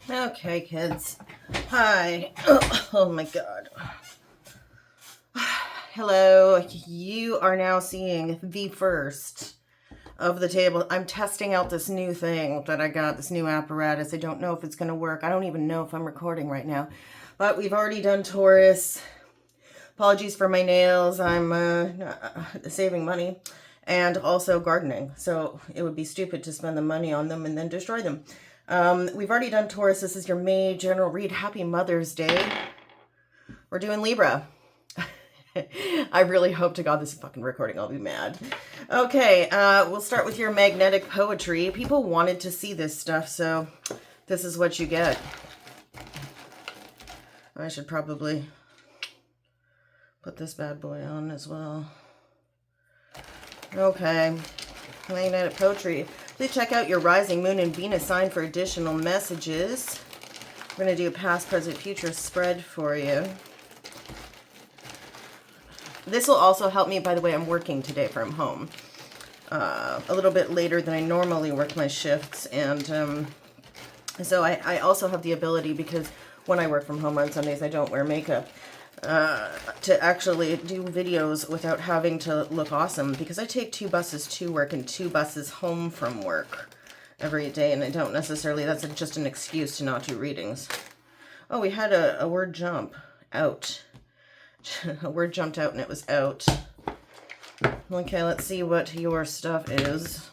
Okay, kids. Hi. Oh my God. Hello. You are now seeing the first of the table. I'm testing out this new thing that I got, this new apparatus. I don't know if it's going to work. I don't even know if I'm recording right now. But we've already done Taurus. Apologies for my nails. I'm saving money. And also gardening. So it would be stupid to spend the money on them and then destroy them. We've already done Taurus. This is your May general read. Happy Mother's Day. We're doing Libra. I really hope to God this is fucking recording. I'll be mad. Okay, we'll start with your magnetic poetry. People wanted to see this stuff, so this is what you get. I should probably put this bad boy on as well. Okay, magnetic poetry. Please check out your rising moon and Venus sign for additional messages. We're going to do a past, present, future spread for you. This will also help me, by the way, I'm working today from home. A little bit later than I normally work my shifts. And so I also have the ability, because when I work from home on Sundays, I don't wear makeup, to actually do videos without having to look awesome, because I take 2 buses to work and 2 buses home from work every day, and I don't necessarily, that's just an excuse to not do readings. Oh, we had a word jump out. A word jumped out and it was out. Okay, let's see what your stuff is.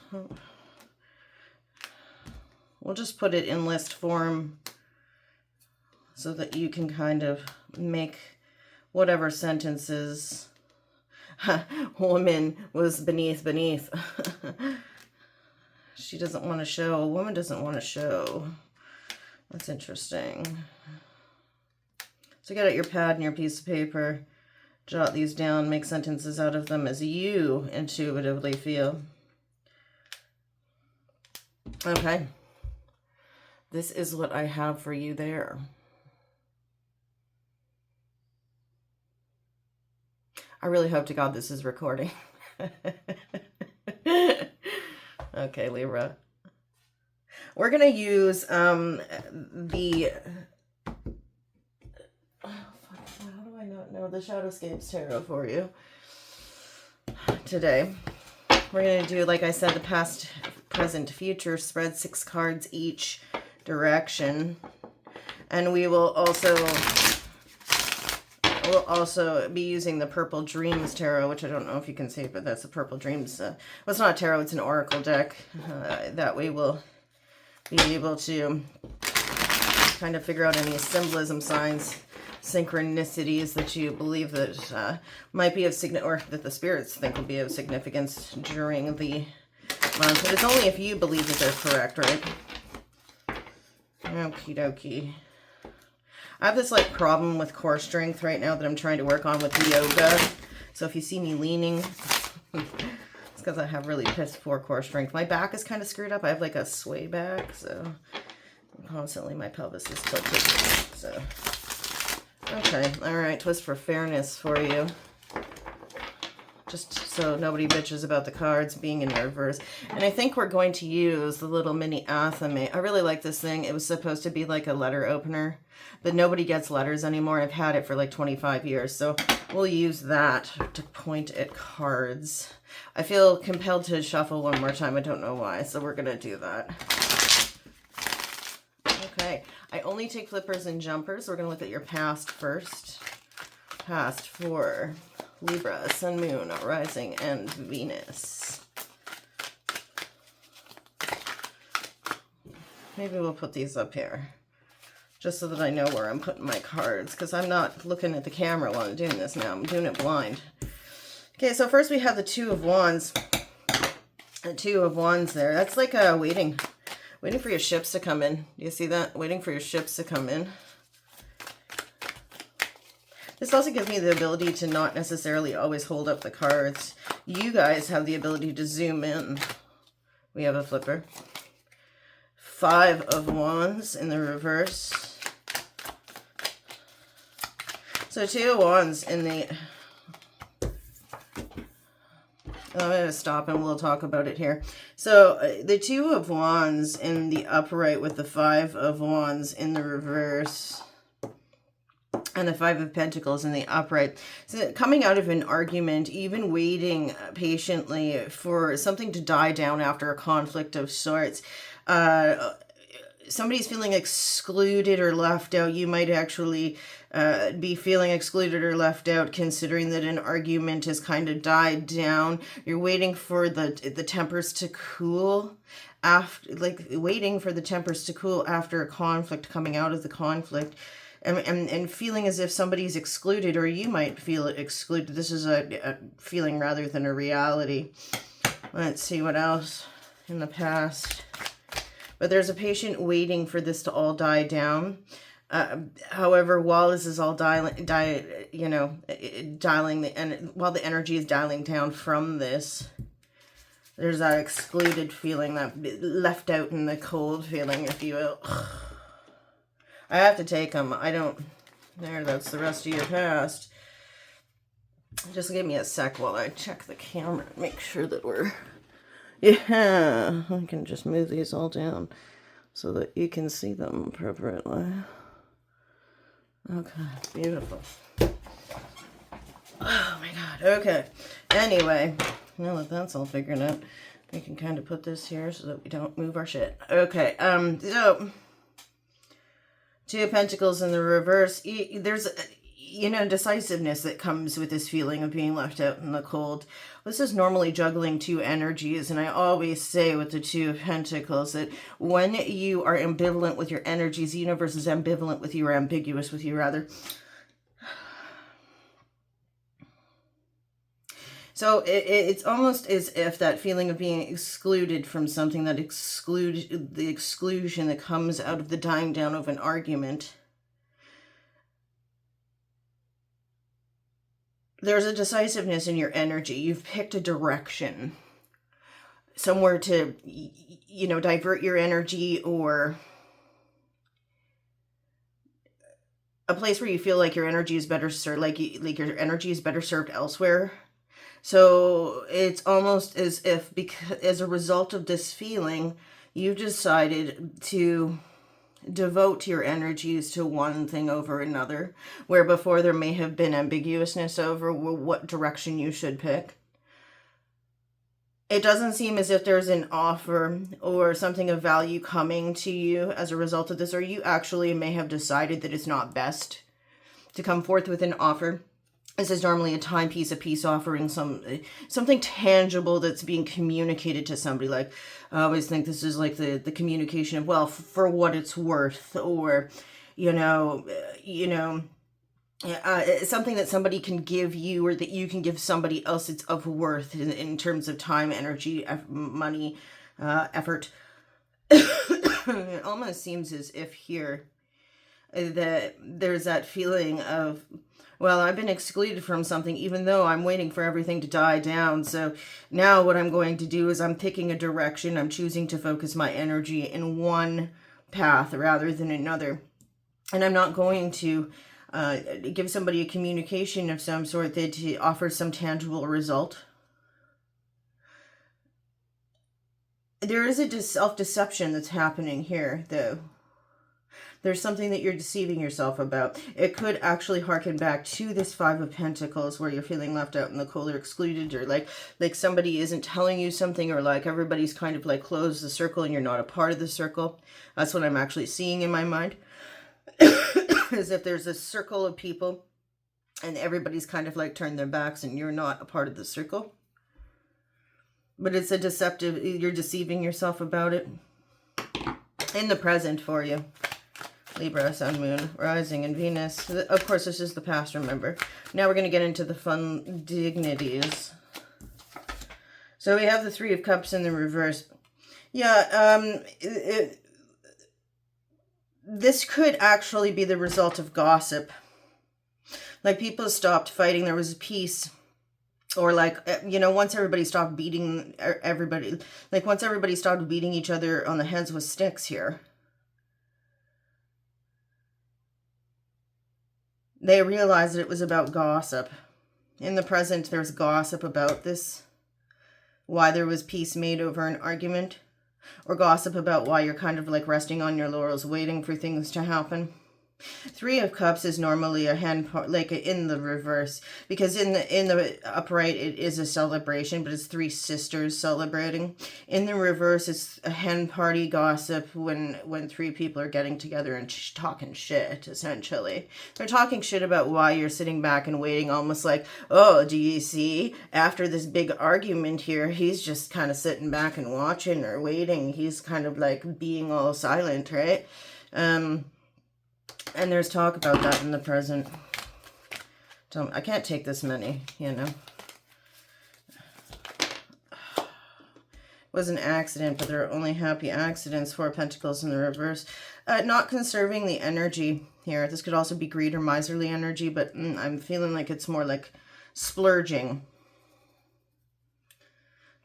We'll just put it in list form so that you can kind of make whatever sentences. Woman was beneath. She doesn't want to show. A woman doesn't want to show. That's interesting. So get out your pad and your piece of paper. Jot these down. Make sentences out of them as you intuitively feel. Okay. This is what I have for you there. I really hope to God this is recording. Okay, Libra. We're going to use how do I not know the Shadowscapes tarot for you today. We're going to do, like I said, the past, present, future spread, 6 cards each direction. And we will also... We'll also be using the Purple Dreams Tarot, which I don't know if you can see, but that's the Purple Dreams. Well, it's not a tarot, it's an oracle deck. That way we'll be able to kind of figure out any symbolism, signs, synchronicities that you believe that might be of or that the spirits think will be of significance during the month. But it's only if you believe that they're correct, right? Okie dokie. I have this like problem with core strength right now that I'm trying to work on with yoga. So if you see me leaning, it's because I have really piss poor core strength. My back is kind of screwed up. I have like a sway back, so constantly my pelvis is tilted. So, okay, all right, twist for fairness for you. Just so nobody bitches about the cards being in reverse. And I think we're going to use the little mini Athame. I really like this thing. It was supposed to be like a letter opener, but nobody gets letters anymore. I've had it for like 25 years. So we'll use that to point at cards. I feel compelled to shuffle one more time. I don't know why. So we're going to do that. Okay. I only take flippers and jumpers. We're going to look at your past first. Past for Libra, Sun, Moon, Rising, and Venus. Maybe we'll put these up here, just so that I know where I'm putting my cards, because I'm not looking at the camera while I'm doing this now. I'm doing it blind. Okay, so first we have the 2 of Wands. The 2 of Wands there. That's like waiting for your ships to come in. Do you see that? Waiting for your ships to come in. This also gives me the ability to not necessarily always hold up the cards. You guys have the ability to zoom in. We have a flipper. 5 of Wands in the reverse. So 2 of Wands in the I'm going to stop and we'll talk about it here. So the Two of Wands in the upright with the Five of Wands in the reverse and the Five of Pentacles in the upright. So coming out of an argument, even waiting patiently for something to die down after a conflict of sorts. Somebody's feeling excluded or left out. You might actually be feeling excluded or left out, considering that an argument has kind of died down. You're waiting for the tempers to cool, after, like waiting for the tempers to cool after a conflict, coming out of the conflict, and feeling as if somebody's excluded, or you might feel excluded. This is a feeling rather than a reality. Let's see what else in the past. But there's a patient waiting for this to all die down. However, while this is all dialing while the energy is dialing down from this, there's that excluded feeling, that left out in the cold feeling, if you will. I have to take them. I don't. There, that's the rest of your past. Just give me a sec while I check the camera and make sure that we're. Yeah, I can just move these all down so that you can see them appropriately. Okay, beautiful. Oh my God, okay. Anyway, now that that's all figured out, we can kind of put this here so that we don't move our shit. Okay, so Two of Pentacles in the reverse. There's, decisiveness that comes with this feeling of being left out in the cold. This is normally juggling two energies, and I always say with the Two of Pentacles that when you are ambivalent with your energies, the universe is ambivalent with you, or ambiguous with you, rather. So it's almost as if that feeling of being excluded from something, that the exclusion that comes out of the dying down of an argument. There's a decisiveness in your energy. You've picked a direction, somewhere to, divert your energy, or a place where you feel like your energy is better served, like your energy is better served elsewhere. So it's almost as if, because as a result of this feeling, you've decided to devote your energies to one thing over another, where before there may have been ambiguousness over what direction you should pick. It doesn't seem as if there's an offer or something of value coming to you as a result of this, or you actually may have decided that it's not best to come forth with an offer. This is normally a timepiece, a peace offering, something tangible that's being communicated to somebody. Like, I always think this is like the communication of, well, for what it's worth, or, something that somebody can give you, or that you can give somebody else. It's of worth in terms of time, energy, money, effort. It almost seems as if here that there's that feeling of, well, I've been excluded from something, even though I'm waiting for everything to die down. So now what I'm going to do is I'm picking a direction. I'm choosing to focus my energy in one path rather than another. And I'm not going to give somebody a communication of some sort that offers some tangible result. There is a self-deception that's happening here, though. There's something that you're deceiving yourself about. It could actually harken back to this Five of Pentacles, where you're feeling left out in the cold or excluded, or like somebody isn't telling you something, or like everybody's kind of like closed the circle and you're not a part of the circle. That's what I'm actually seeing in my mind. As if there's a circle of people and everybody's kind of like turned their backs and you're not a part of the circle. But it's a deceptive, you're deceiving yourself about it. In the present for you. Libra, Sun, Moon, Rising, and Venus. Of course, this is the past, remember. Now we're going to get into the fun dignities. So we have the Three of Cups in the reverse. Yeah, this could actually be the result of gossip. Like, people stopped fighting. There was peace. Or like, once everybody stopped beating everybody. Like, once everybody stopped beating each other on the heads with sticks here. They realized that it was about gossip. In the present, there's gossip about this why there was peace made over an argument, or gossip about why you're kind of like resting on your laurels, waiting for things to happen. Three of Cups is normally a hand like in the reverse, because in the upright it is a celebration, but it's three sisters celebrating. In the reverse, it's a hen party gossip when three people are getting together and talking shit. Essentially, they're talking shit about why you're sitting back and waiting, almost like, oh, do you see? After this big argument here, he's just kind of sitting back and watching or waiting. He's kind of like being all silent, right? And there's talk about that in the present. I can't take this many, you know. It was an accident, but there are only happy accidents. Four of Pentacles in the reverse. Not conserving the energy here. This could also be greed or miserly energy, but I'm feeling like it's more like splurging.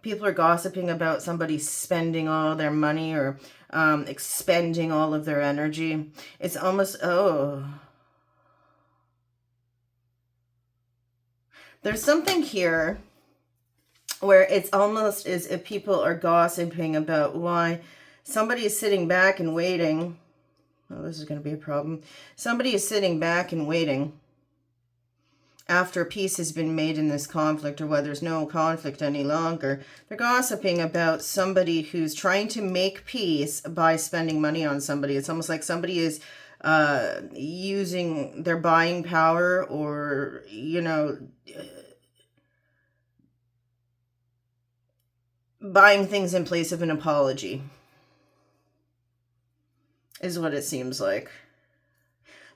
People are gossiping about somebody spending all their money or expending all of their energy. It's almost, oh. There's something here where it's almost as if people are gossiping about why somebody is sitting back and waiting. Oh, this is going to be a problem. Somebody is sitting back and waiting after peace has been made in this conflict, or whether there's no conflict any longer. They're gossiping about somebody who's trying to make peace by spending money on somebody. It's almost like somebody is using their buying power, or, you know, buying things in place of an apology is what it seems like.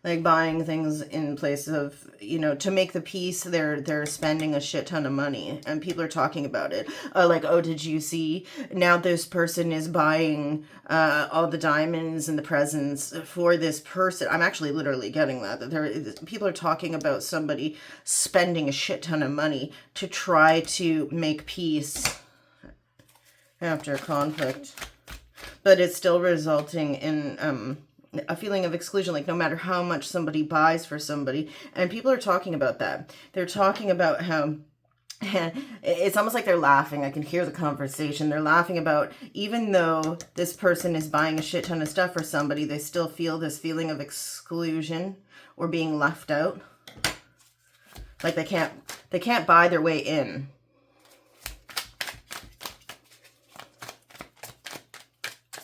Like buying things in place of, you know, to make the peace, they're spending a shit ton of money, and people are talking about it. Like, oh, did you see? Now this person is buying all the diamonds and the presents for this person. I'm actually literally getting that people are talking about somebody spending a shit ton of money to try to make peace after conflict, but it's still resulting in a feeling of exclusion, like no matter how much somebody buys for somebody. And people are talking about that. They're talking about how it's almost like they're laughing. I can hear the conversation. They're laughing about, even though this person is buying a shit ton of stuff for somebody, they still feel this feeling of exclusion or being left out. Like they can't buy their way in.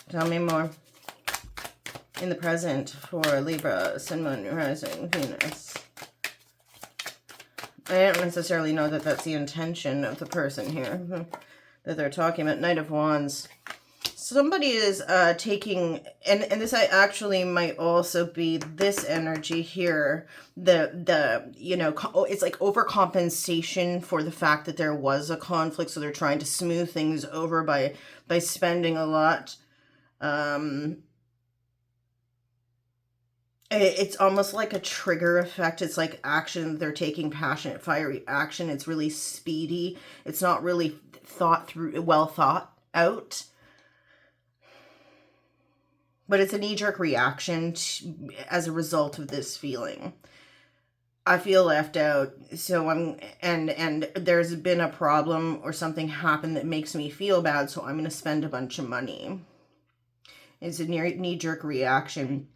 Tell me more. In the present for Libra, Sun, Moon, Rising, Venus. I don't necessarily know that that's the intention of the person here that they're talking about. Knight of Wands. Somebody is taking, and this actually might also be this energy here. The you know, it's like overcompensation for the fact that there was a conflict, so they're trying to smooth things over by spending a lot. It's almost like a trigger effect. It's like action. They're taking passionate, fiery action. It's really speedy. It's not really well thought out. But it's a knee-jerk reaction as a result of this feeling. I feel left out. So and there's been a problem or something happened that makes me feel bad. So I'm going to spend a bunch of money. It's a knee-jerk reaction.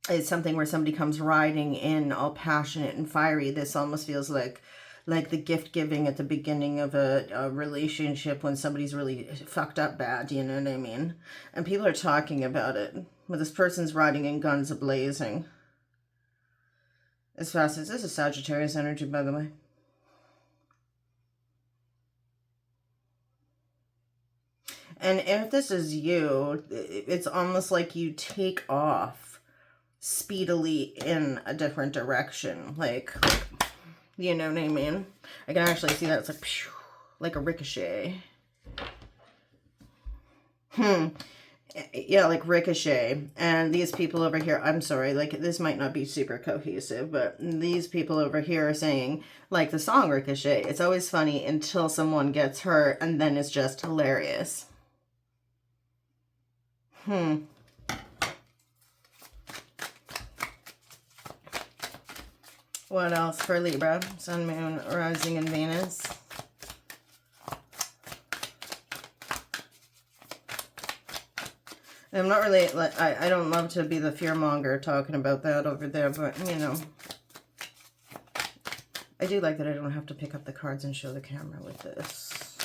It's something where somebody comes riding in all passionate and fiery. This almost feels like the gift giving at the beginning of a relationship when somebody's really fucked up bad, you know what I mean? And people are talking about it. But this person's riding in guns a-blazing. As fast as this is Sagittarius energy, by the way. And if this is you, it's almost like you take off speedily in a different direction, like you know what I mean? I can actually see that. It's like phew, like a ricochet. Yeah, like ricochet. And these people over here, I'm sorry, like this might not be super cohesive, but these people over here are saying, like the song Ricochet, it's always funny until someone gets hurt, and then it's just hilarious. What else for Libra? Sun, Moon, Rising, and Venus. I'm not really, like, I don't love to be the fearmonger talking about that over there, but, you know, I do like that I don't have to pick up the cards and show the camera with this.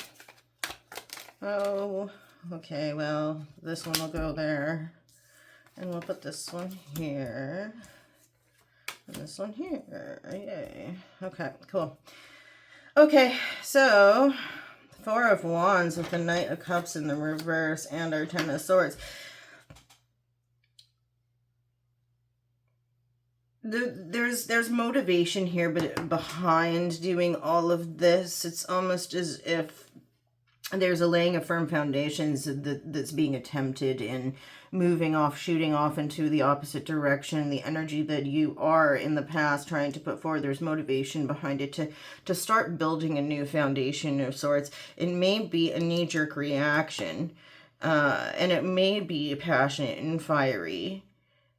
Oh, okay, well, this one will go there. And we'll put this one here. And this one here. Yay. Okay, cool. Okay, so Four of Wands with the Knight of Cups in the reverse and our Ten of Swords. There's motivation here, but behind doing all of this, it's almost as if there's a laying of firm foundations that's being attempted in moving off, shooting off into the opposite direction. The energy that you are in the past trying to put forward, there's motivation behind it to start building a new foundation of sorts. It may be a knee-jerk reaction, and it may be passionate and fiery.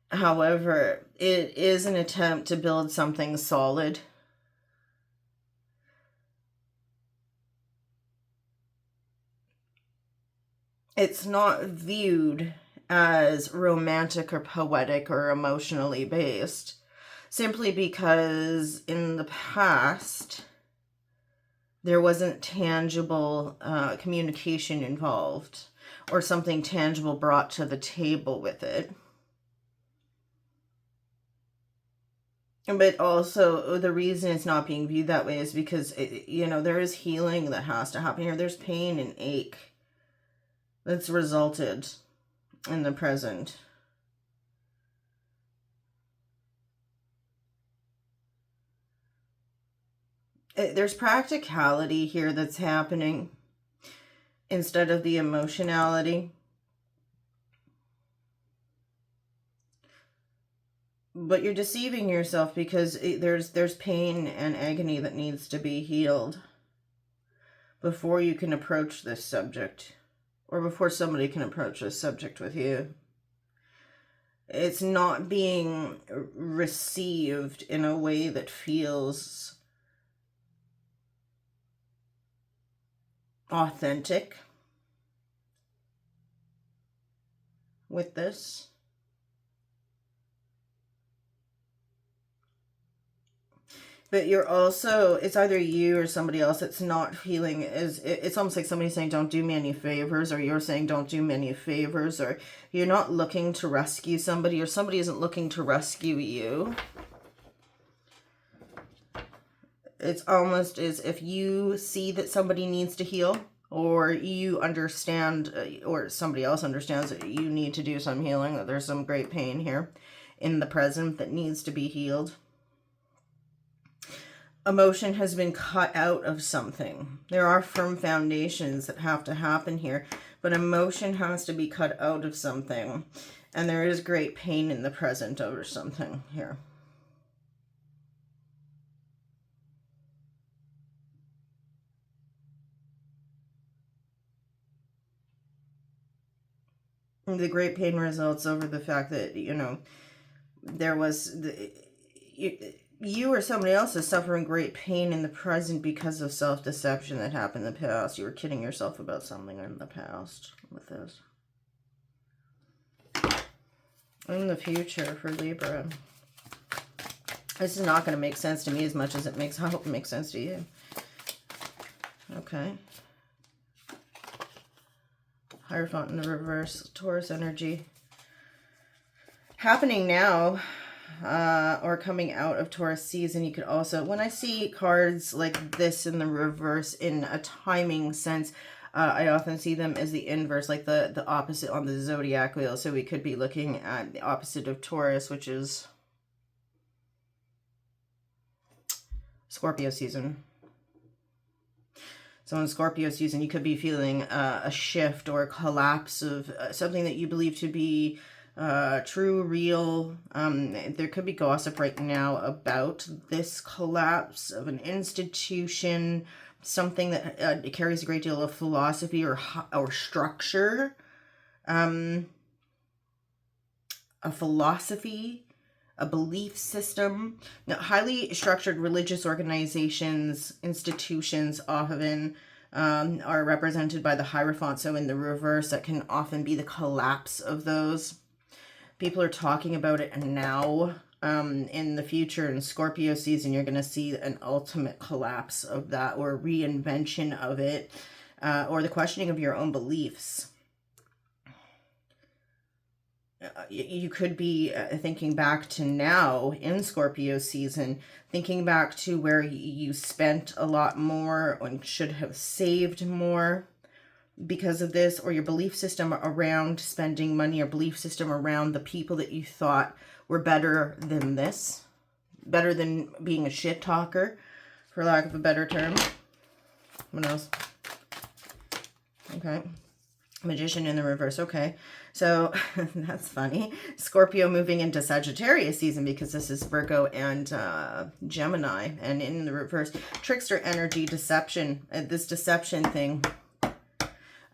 However, it is an attempt to build something solid. It's not viewed as romantic or poetic or emotionally based, simply because in the past, there wasn't tangible communication involved or something tangible brought to the table with it. But also, the reason it's not being viewed that way is because, there is healing that has to happen here. There's pain and ache that's resulted in the present. There's practicality here that's happening instead of the emotionality. But you're deceiving yourself because there's pain and agony that needs to be healed before you can approach this subject, or before somebody can approach this subject with you. It's not being received in a way that feels authentic with this. But you're also, it's either you or somebody else that's not feeling it's almost like somebody saying, don't do me any favors, or you're saying, don't do me any favors, or you're not looking to rescue somebody, or somebody isn't looking to rescue you. It's almost as if you see that somebody needs to heal, or you understand, or somebody else understands that you need to do some healing, that there's some great pain here in the present that needs to be healed. Emotion has been cut out of something. There are firm foundations that have to happen here, but emotion has to be cut out of something. And there is great pain in the present over something here. And the great pain results over the fact that, there was you or somebody else is suffering great pain in the present because of self-deception that happened in the past. You were kidding yourself about something in the past with this. In the future for Libra, this is not going to make sense to me as much as I hope it makes sense to you. Okay. Hierophant in the reverse, Taurus energy. Happening now. Or coming out of Taurus season. You could also, when I see cards like this in the reverse in a timing sense, I often see them as the inverse, like the opposite on the zodiac wheel. So we could be looking at the opposite of Taurus, which is Scorpio season. So in Scorpio season, you could be feeling a shift or a collapse of something that you believe to be true, real. There could be gossip right now about this collapse of an institution, something that carries a great deal of philosophy or structure. A philosophy, a belief system. Now, highly structured religious organizations, institutions often are represented by the Hierophant. So in the reverse, that can often be the collapse of those. People are talking about it now. In the future, in Scorpio season, you're going to see an ultimate collapse of that, or reinvention of it, or the questioning of your own beliefs. You could be thinking back to now in Scorpio season, thinking back to where you spent a lot more and should have saved more because of this, or your belief system around spending money, or belief system around the people that you thought were better than this, better than being a shit talker, for lack of a better term. What else? Okay. Magician in the reverse. Okay. So that's funny. Scorpio moving into Sagittarius season, because this is Virgo and Gemini. And in the reverse, trickster energy, deception. This deception thing.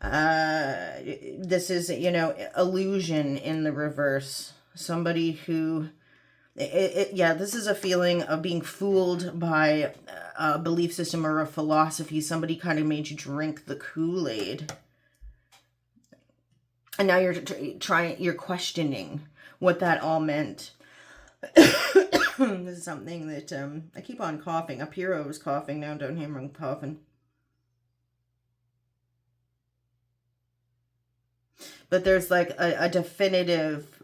This is, you know, illusion in the reverse. Somebody who, yeah, this is a feeling of being fooled by a belief system or a philosophy. Somebody kind of made you drink the Kool-Aid. And now you're questioning what that all meant. This is something that, I keep on coughing. Up here I was coughing, now down here I'm coughing. But there's like a definitive,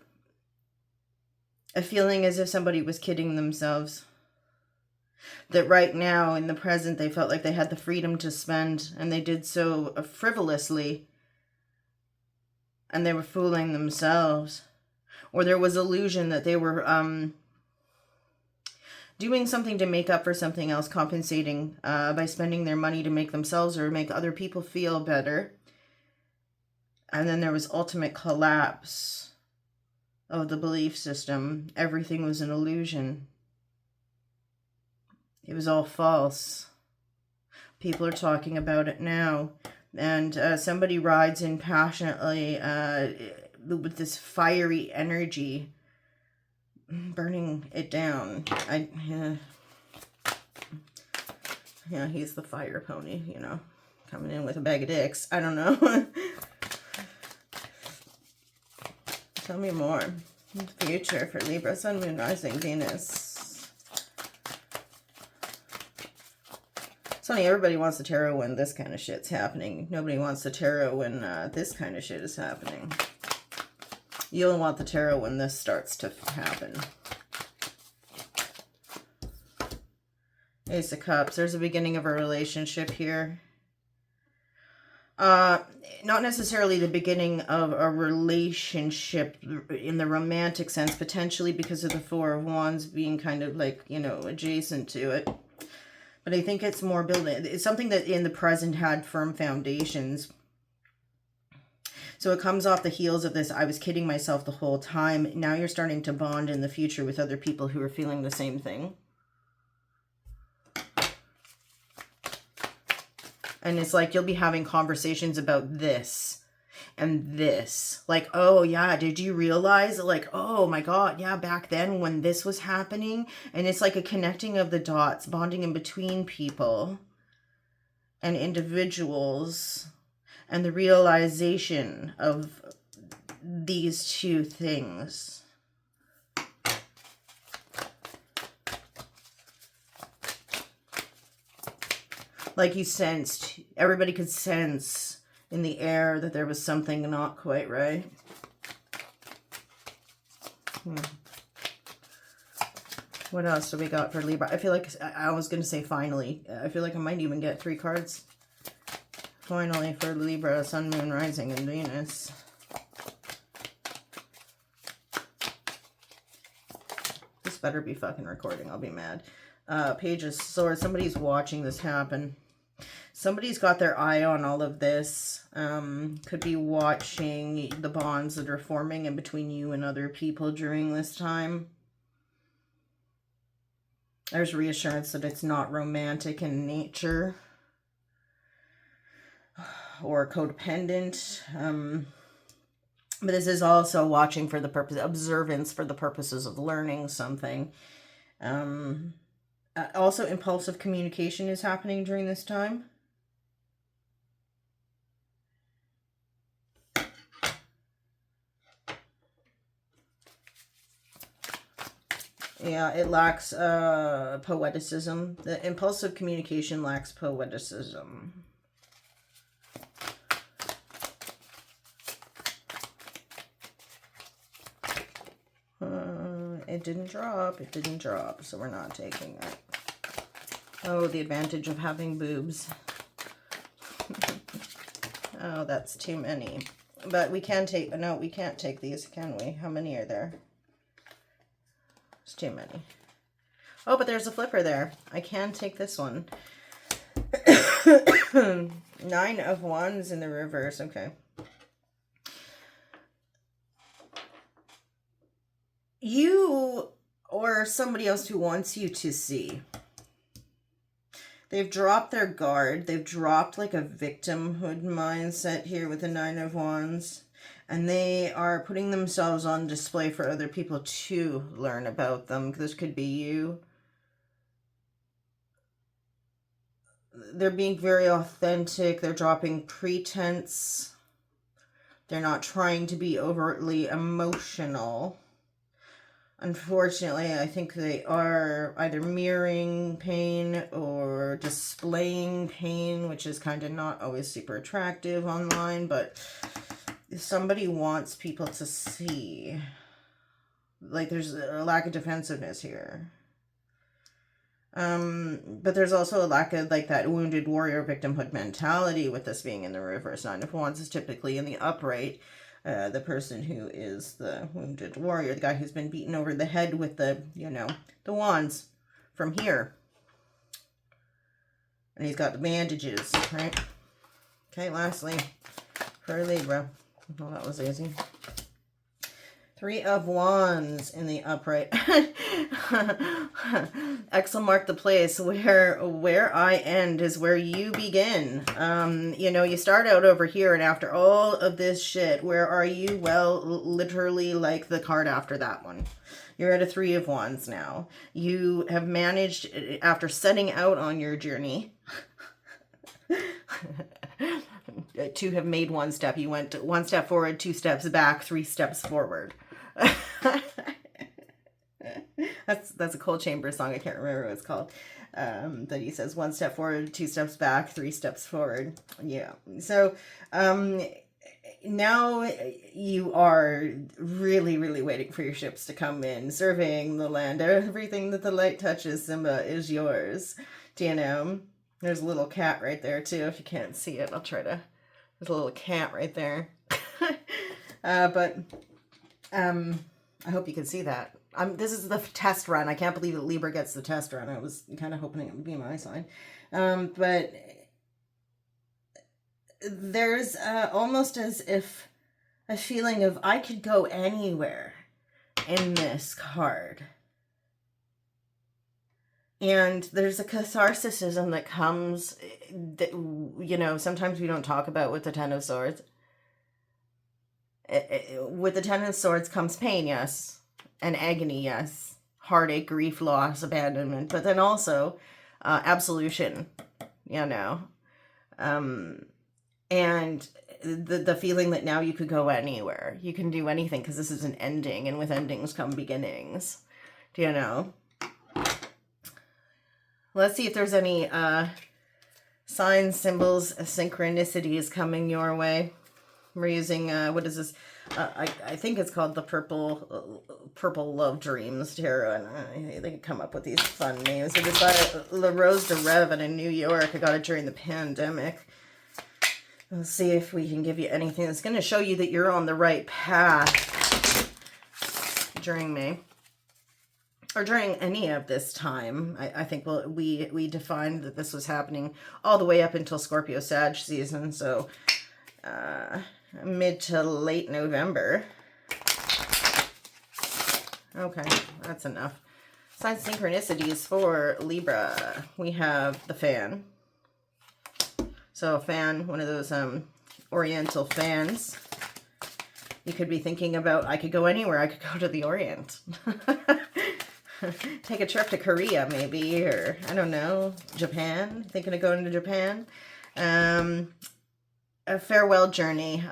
a feeling as if somebody was kidding themselves. That right now, in the present, they felt like they had the freedom to spend, and they did so frivolously. And they were fooling themselves. Or there was illusion that they were doing something to make up for something else, compensating by spending their money to make themselves or make other people feel better. And then there was ultimate collapse of the belief system. Everything was an illusion. It was all false. People are talking about it now. And somebody rides in passionately with this fiery energy, burning it down. Yeah, he's the fire pony, you know, coming in with a bag of dicks. I don't know. Tell me more. Future for Libra, Sun, Moon, Rising, Venus. It's funny, everybody wants the tarot when this kind of shit's happening. Nobody wants the tarot when this kind of shit is happening. You'll want the tarot when this starts to happen. Ace of Cups. There's a beginning of a relationship here. Not necessarily the beginning of a relationship in the romantic sense, potentially because of the Four of Wands being kind of like, you know, adjacent to it. But I think it's more building. It's something that in the present had firm foundations. So it comes off the heels of this, I was kidding myself the whole time. Now you're starting to bond in the future with other people who are feeling the same thing. And it's like you'll be having conversations about this and this. Like, oh yeah, did you realize? Like, oh my God, yeah, back then when this was happening. And it's like a connecting of the dots, bonding in between people and individuals, and the realization of these two things. Like you sensed, everybody could sense in the air that there was something not quite right. What else do we got for Libra? I feel like, I was going to say finally. I feel like I might even get 3 cards. Finally for Libra, Sun, Moon, Rising, and Venus. This better be fucking recording. I'll be mad. Page of Swords. Somebody's watching this happen. Somebody's got their eye on all of this. Could be watching the bonds that are forming in between you and other people during this time. There's reassurance that it's not romantic in nature or codependent. But this is also watching for the purpose, observance for the purposes of learning something. Also, impulsive communication is happening during this time. Yeah, it lacks poeticism. The impulsive communication lacks poeticism. It didn't drop. It didn't drop, so we're not taking it. Oh, the advantage of having boobs. Oh, that's too many. But we can take, no, we can't take these, can we? How many are there? It's too many. Oh, but there's a flipper there. I can take this one. 9 of Wands in the reverse. Okay. You or somebody else who wants you to see. They've dropped their guard. They've dropped like a victimhood mindset here with the 9 of Wands. And they are putting themselves on display for other people to learn about them. This could be you. They're being very authentic. They're dropping pretense. They're not trying to be overtly emotional. Unfortunately, I think they are either mirroring pain or displaying pain, which is kind of not always super attractive online, but somebody wants people to see. Like, there's a lack of defensiveness here. But there's also a lack of, like, that wounded warrior victimhood mentality with this being in the reverse. 9 of Wands is typically in the upright. The person who is the wounded warrior, the guy who's been beaten over the head with the, you know, the wands from here. And he's got the bandages, right? Okay, lastly, for Libra. Well, that was easy. 3 of Wands in the upright. Excel mark the place where I end is where you begin. You know, you start out over here, and after all of this shit, where are you? Well, literally like the card after that one. You're at a 3 of Wands now. You have managed, after setting out on your journey, to have made one step. You went 1 step forward, 2 steps back, 3 steps forward. That's a Cold Chamber song. I can't remember what it's called. That he says 1 step forward, 2 steps back, 3 steps forward. Yeah. So now you are really, really waiting for your ships to come in, surveying the land. Everything that the light touches, Simba, is yours. Do you know? There's a little cat right there too. If you can't see it, I'll try to. There's a little cat right there. I hope you can see that. This is the test run. I can't believe that Libra gets the test run. I was kind of hoping it would be my sign. But there's almost as if a feeling of I could go anywhere in this card. And there's a catharsicism that comes that, you know, sometimes we don't talk about with the 10 of Swords. With the 10 of Swords comes pain, yes. And agony, yes. Heartache, grief, loss, abandonment. But then also absolution, you know. And the feeling that now you could go anywhere. You can do anything because this is an ending. And with endings come beginnings. Do you know? Let's see if there's any signs, symbols, synchronicities coming your way. We're using, what is this? I think it's called the Purple Love Dreams Tarot. And they come up with these fun names. It was by La Rose de Rêve in New York. I got it during the pandemic. Let's see if we can give you anything that's going to show you that you're on the right path during May. Or during any of this time. I think we defined that this was happening all the way up until Scorpio Sag season. So mid to late November. Okay, that's enough. Sign synchronicities for Libra. We have the fan. So a fan, one of those Oriental fans. You could be thinking about, I could go anywhere. I could go to the Orient. Take a trip to Korea, maybe, or I don't know, Japan. Thinking of going to Japan. a farewell journey.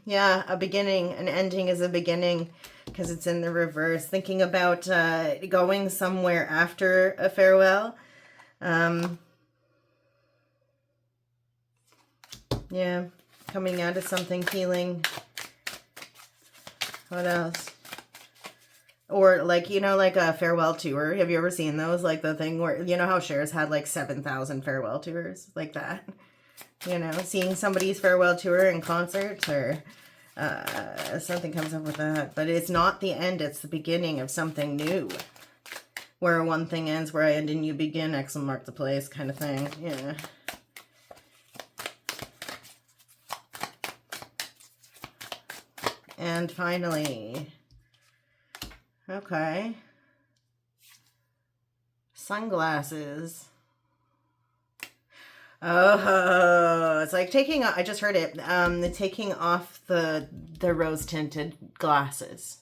Yeah, a beginning, an ending is a beginning because it's in the reverse. Thinking about going somewhere after a farewell. Yeah, coming out of something, healing. What else? Or like, you know, like a farewell tour. Have you ever seen those? Like the thing where, you know how Cher's had like 7,000 farewell tours? Like that. You know, seeing somebody's farewell tour in concert, or something comes up with that. But it's not the end, it's the beginning of something new. Where one thing ends, where I end and you begin, X will mark the place kind of thing. Yeah. And finally, okay, sunglasses. Oh, it's like taking, I just heard it, taking off the rose tinted glasses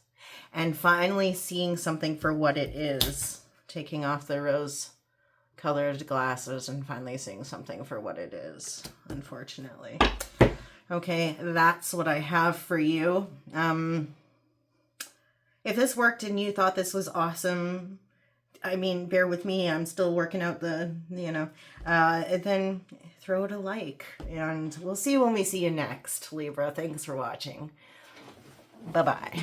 and finally seeing something for what it is. Taking off the rose colored glasses and finally seeing something for what it is, unfortunately. Okay, that's what I have for you. If this worked and you thought this was awesome, I mean, bear with me, I'm still working out the, you know, then throw it a like. And we'll see you when we see you next, Libra. Thanks for watching. Bye-bye.